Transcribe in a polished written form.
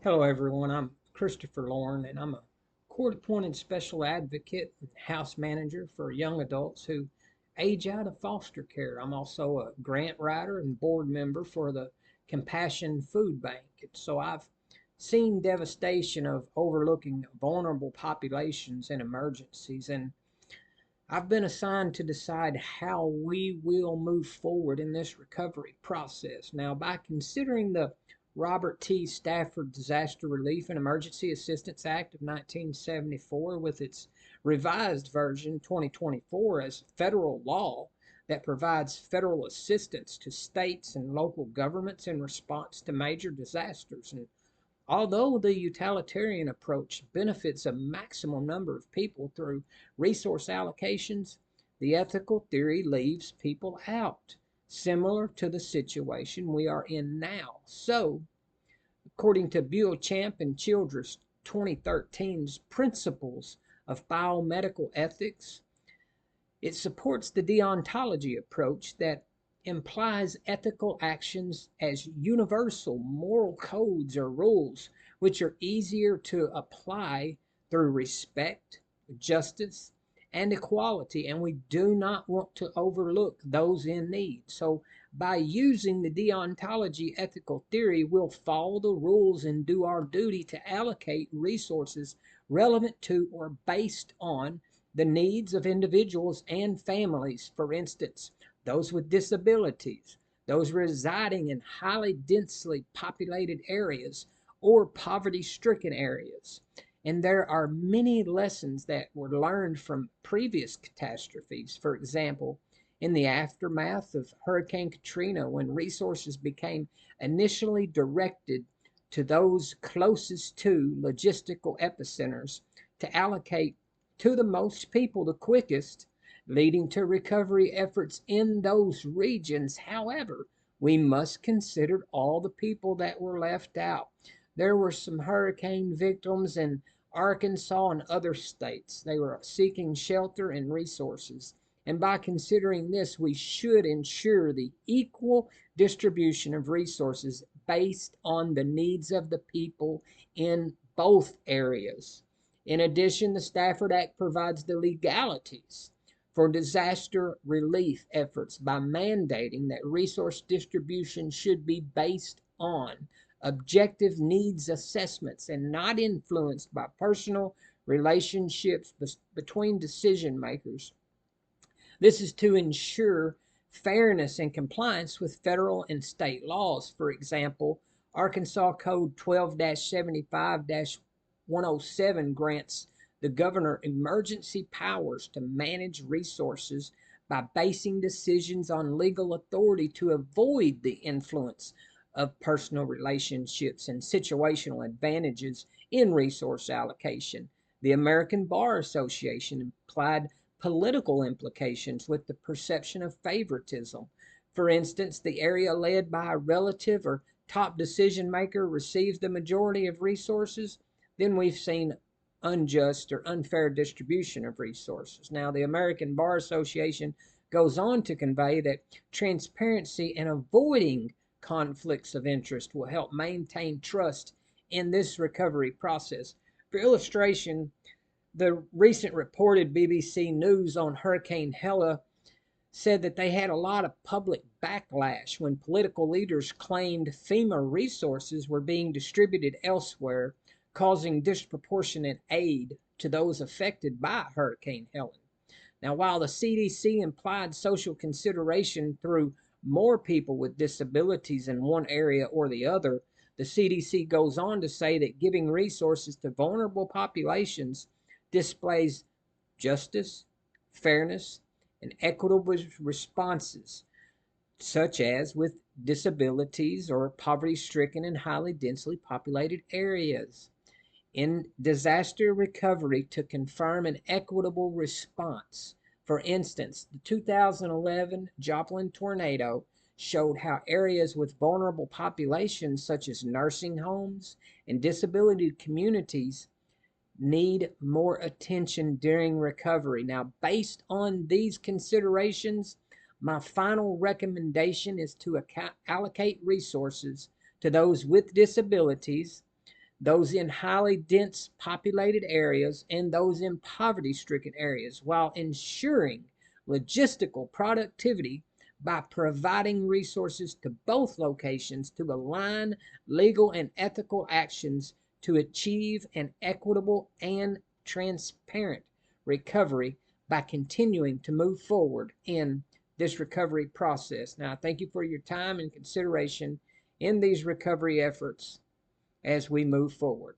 Hello, everyone. I'm Kristopher Lorren, and I'm a court appointed special advocate and house manager for young adults who age out of foster care. I'm also a grant writer and board member for the Compassion Food Bank. So I've seen devastation of overlooking vulnerable populations in emergencies, and I've been assigned to decide how we will move forward in this recovery process. Now, by considering the Robert T. Stafford Disaster Relief and Emergency Assistance Act of 1974 with its revised version 2024 as federal law that provides federal assistance to states and local governments in response to major disasters. And although the utilitarian approach benefits a maximum number of people through resource allocations, the ethical theory leaves people out, similar to the situation we are in now. So, according to Beauchamp and Childress 2013's Principles of Biomedical Ethics, it supports the deontology approach that implies ethical actions as universal moral codes or rules which are easier to apply through respect, justice, and equality, and we do not want to overlook those in need. So, by using the deontology ethical theory, we'll follow the rules and do our duty to allocate resources relevant to or based on the needs of individuals and families, for instance, those with disabilities, those residing in highly densely populated areas or poverty stricken areas. And there are many lessons that were learned from previous catastrophes. For example, in the aftermath of Hurricane Katrina, when resources became initially directed to those closest to logistical epicenters to allocate to the most people the quickest, leading to recovery efforts in those regions. However, we must consider all the people that were left out. There were some hurricane victims in Arkansas and other states. They were seeking shelter and resources. And by considering this, we should ensure the equal distribution of resources based on the needs of the people in both areas. In addition, the Stafford Act provides the legalities for disaster relief efforts by mandating that resource distribution should be based on objective needs assessments and not influenced by personal relationships between decision makers. This is to ensure fairness and compliance with federal and state laws. For example, Arkansas Code 12 75 107 grants the governor emergency powers to manage resources by basing decisions on legal authority to avoid the influence of personal relationships and situational advantages in resource allocation. The American Bar Association implied political implications with the perception of favoritism. For instance, the area led by a relative or top decision maker receives the majority of resources, then we've seen unjust or unfair distribution of resources. Now, the American Bar Association goes on to convey that transparency and avoiding conflicts of interest will help maintain trust in this recovery process. For illustration, the recent reported BBC News on Hurricane Hella said that they had a lot of public backlash when political leaders claimed FEMA resources were being distributed elsewhere, causing disproportionate aid to those affected by Hurricane Helen. Now, while the CDC implied social consideration through more people with disabilities in one area or the other, the CDC goes on to say that giving resources to vulnerable populations displays justice, fairness, and equitable responses, such as with disabilities or poverty stricken and highly densely populated areas. In disaster recovery, to confirm an equitable response. For instance, the 2011 Joplin tornado showed how areas with vulnerable populations, such as nursing homes and disability communities, need more attention during recovery. Now, based on these considerations, my final recommendation is to allocate resources to those with disabilities, those in highly dense populated areas and those in poverty stricken areas, while ensuring logistical productivity by providing resources to both locations to align legal and ethical actions to achieve an equitable and transparent recovery by continuing to move forward in this recovery process. Now, I thank you for your time and consideration in these recovery efforts as we move forward.